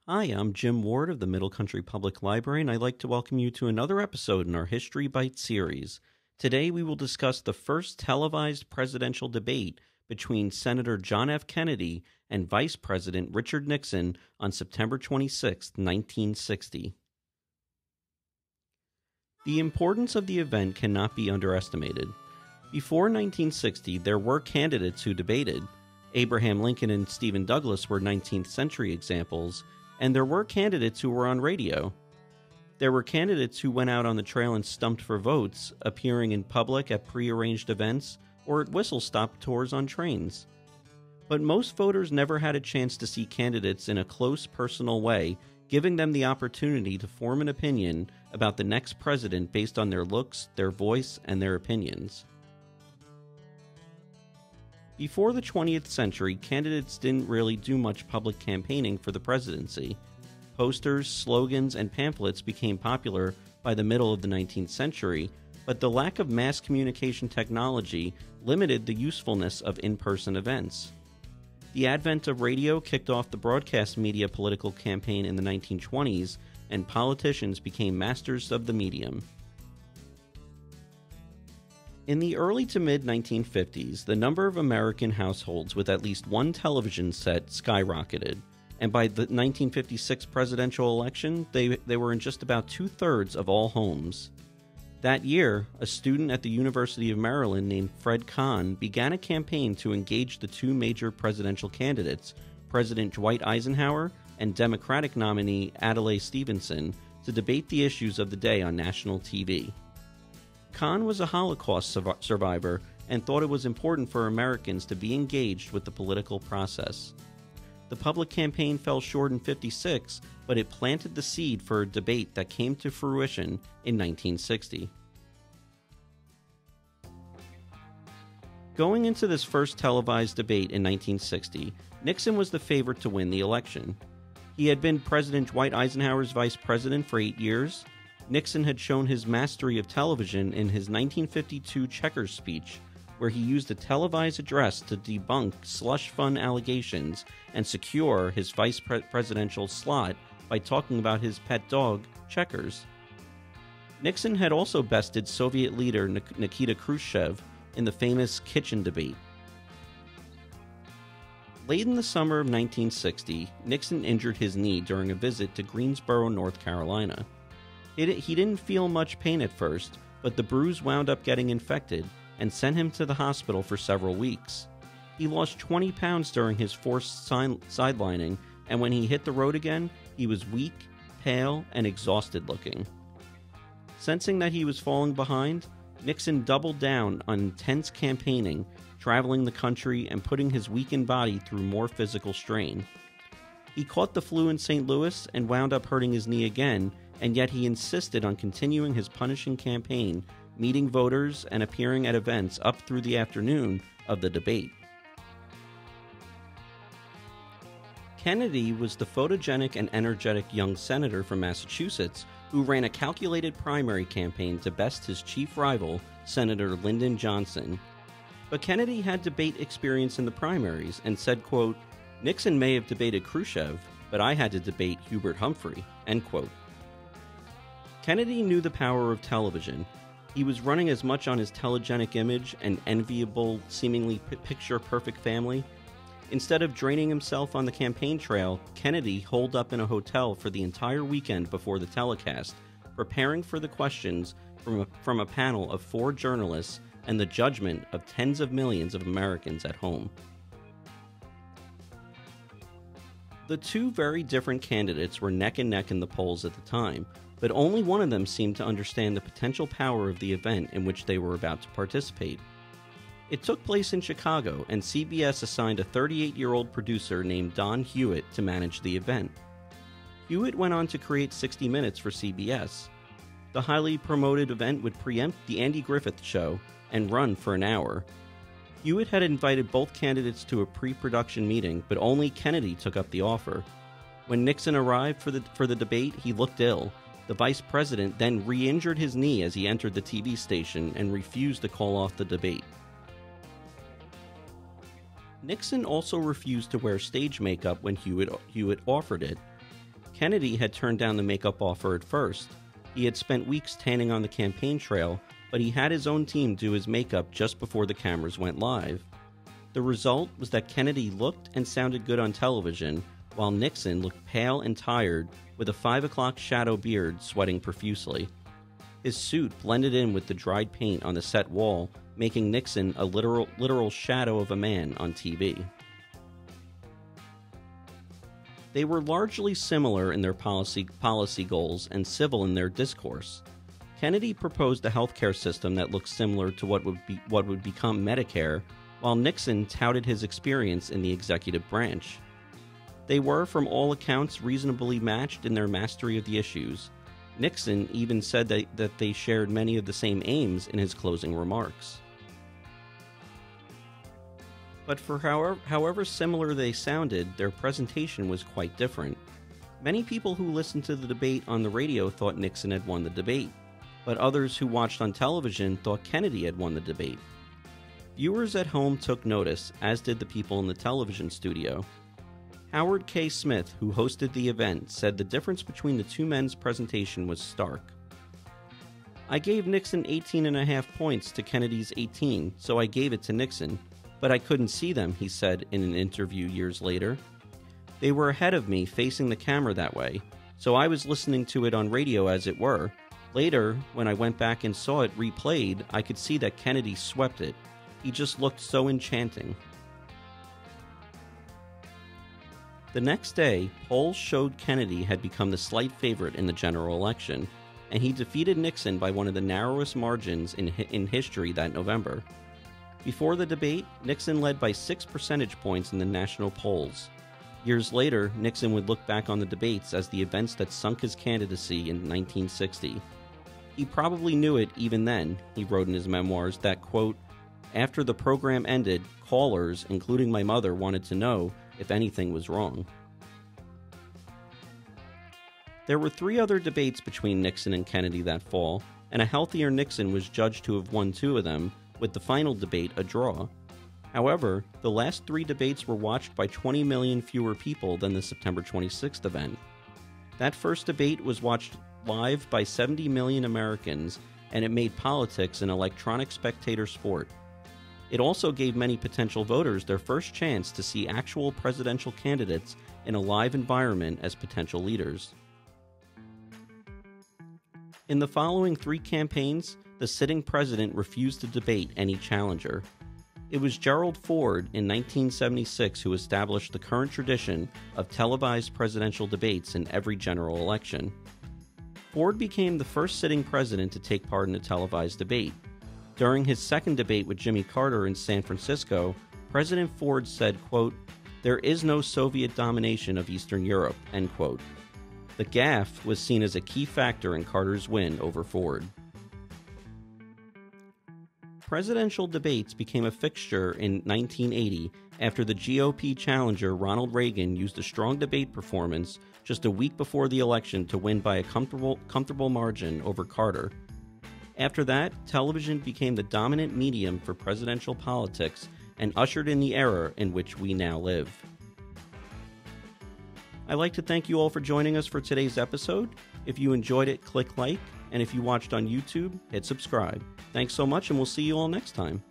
Hi, I'm Jim Ward of the Middle Country Public Library, and I'd like to welcome you to another episode in our History Bite series. Today we will discuss the first televised presidential debate between Senator John F. Kennedy and Vice President Richard Nixon on September 26, 1960. The importance of the event cannot be underestimated. Before 1960, there were candidates who debated. Abraham Lincoln and Stephen Douglas were 19th century examples, and there were candidates who were on radio. There were candidates who went out on the trail and stumped for votes, appearing in public at prearranged events or at whistle-stop tours on trains. But most voters never had a chance to see candidates in a close, personal way, giving them the opportunity to form an opinion about the next president based on their looks, their voice, and their opinions. Before the 20th century, candidates didn't really do much public campaigning for the presidency. Posters, slogans, and pamphlets became popular by the middle of the 19th century, but the lack of mass communication technology limited the usefulness of in-person events. The advent of radio kicked off the broadcast media political campaign in the 1920s, and politicians became masters of the medium. In the early to mid-1950s, the number of American households with at least one television set skyrocketed, and by the 1956 presidential election, they were in just about two-thirds of all homes. That year, a student at the University of Maryland named Fred Kahn began a campaign to engage the two major presidential candidates, President Dwight Eisenhower and Democratic nominee Adlai Stevenson, to debate the issues of the day on national TV. Kahn was a Holocaust survivor and thought it was important for Americans to be engaged with the political process. The public campaign fell short in '56, but it planted the seed for a debate that came to fruition in 1960. Going into this first televised debate in 1960, Nixon was the favorite to win the election. He had been President Dwight Eisenhower's vice president for 8 years. Nixon had shown his mastery of television in his 1952 Checkers speech, where he used a televised address to debunk slush fund allegations and secure his vice presidential slot by talking about his pet dog, Checkers. Nixon had also bested Soviet leader Nikita Khrushchev in the famous kitchen debate. Late in the summer of 1960, Nixon injured his knee during a visit to Greensboro, North Carolina. He didn't feel much pain at first, but the bruise wound up getting infected and sent him to the hospital for several weeks. He lost 20 pounds during his forced sidelining, and when he hit the road again, he was weak, pale, and exhausted looking. Sensing that he was falling behind, Nixon doubled down on intense campaigning, traveling the country and putting his weakened body through more physical strain. He caught the flu in St. Louis and wound up hurting his knee again, and yet he insisted on continuing his punishing campaign, meeting voters and appearing at events up through the afternoon of the debate. Kennedy was the photogenic and energetic young senator from Massachusetts who ran a calculated primary campaign to best his chief rival, Senator Lyndon Johnson. But Kennedy had debate experience in the primaries and said, quote, "Nixon may have debated Khrushchev, but I had to debate Hubert Humphrey," end quote. Kennedy knew the power of television. He was running as much on his telegenic image and enviable, seemingly picture-perfect family. Instead of draining himself on the campaign trail, Kennedy holed up in a hotel for the entire weekend before the telecast, preparing for the questions from a panel of 4 journalists and the judgment of tens of millions of Americans at home. The two very different candidates were neck and neck in the polls at the time, but only one of them seemed to understand the potential power of the event in which they were about to participate. It took place in Chicago, and CBS assigned a 38-year-old producer named Don Hewitt to manage the event. Hewitt went on to create 60 Minutes for CBS. The highly promoted event would preempt The Andy Griffith Show and run for an hour. Hewitt had invited both candidates to a pre-production meeting, but only Kennedy took up the offer. When Nixon arrived for the debate, he looked ill. The vice president then re-injured his knee as he entered the TV station and refused to call off the debate. Nixon also refused to wear stage makeup when Hewitt offered it. Kennedy had turned down the makeup offer at first. He had spent weeks tanning on the campaign trail, but he had his own team do his makeup just before the cameras went live. The result was that Kennedy looked and sounded good on television, while Nixon looked pale and tired, with a 5 o'clock shadow beard sweating profusely. His suit blended in with the dried paint on the set wall, making Nixon a literal shadow of a man on TV. They were largely similar in their policy goals and civil in their discourse. Kennedy proposed a healthcare system that looked similar to what would become Medicare, while Nixon touted his experience in the executive branch. They were, from all accounts, reasonably matched in their mastery of the issues. Nixon even said that they shared many of the same aims in his closing remarks. But for however similar they sounded, their presentation was quite different. Many people who listened to the debate on the radio thought Nixon had won the debate, but others who watched on television thought Kennedy had won the debate. Viewers at home took notice, as did the people in the television studio. Howard K. Smith, who hosted the event, said the difference between the two men's presentation was stark. "I gave Nixon 18.5 points to Kennedy's 18, so I gave it to Nixon. But I couldn't see them," he said in an interview years later. "They were ahead of me, facing the camera that way, so I was listening to it on radio as it were. Later, when I went back and saw it replayed, I could see that Kennedy swept it. He just looked so enchanting." The next day, polls showed Kennedy had become the slight favorite in the general election, and he defeated Nixon by one of the narrowest margins in history that November. Before the debate, Nixon led by 6 percentage points in the national polls. Years later, Nixon would look back on the debates as the events that sunk his candidacy in 1960. He probably knew it even then, he wrote in his memoirs that, quote, "After the program ended, callers, including my mother, wanted to know if anything was wrong." There were 3 other debates between Nixon and Kennedy that fall, and a healthier Nixon was judged to have won 2 of them, with the final debate a draw. However, the last 3 debates were watched by 20 million fewer people than the September 26th event. That first debate was watched live by 70 million Americans, and it made politics an electronic spectator sport. It also gave many potential voters their first chance to see actual presidential candidates in a live environment as potential leaders. In the following 3 campaigns, the sitting president refused to debate any challenger. It was Gerald Ford in 1976 who established the current tradition of televised presidential debates in every general election. Ford became the first sitting president to take part in a televised debate. During his second debate with Jimmy Carter in San Francisco, President Ford said, quote, "There is no Soviet domination of Eastern Europe," end quote. The gaffe was seen as a key factor in Carter's win over Ford. Presidential debates became a fixture in 1980 after the GOP challenger Ronald Reagan used a strong debate performance just a week before the election to win by a comfortable margin over Carter. After that, television became the dominant medium for presidential politics and ushered in the era in which we now live. I'd like to thank you all for joining us for today's episode. If you enjoyed it, click like, and if you watched on YouTube, hit subscribe. Thanks so much, and we'll see you all next time.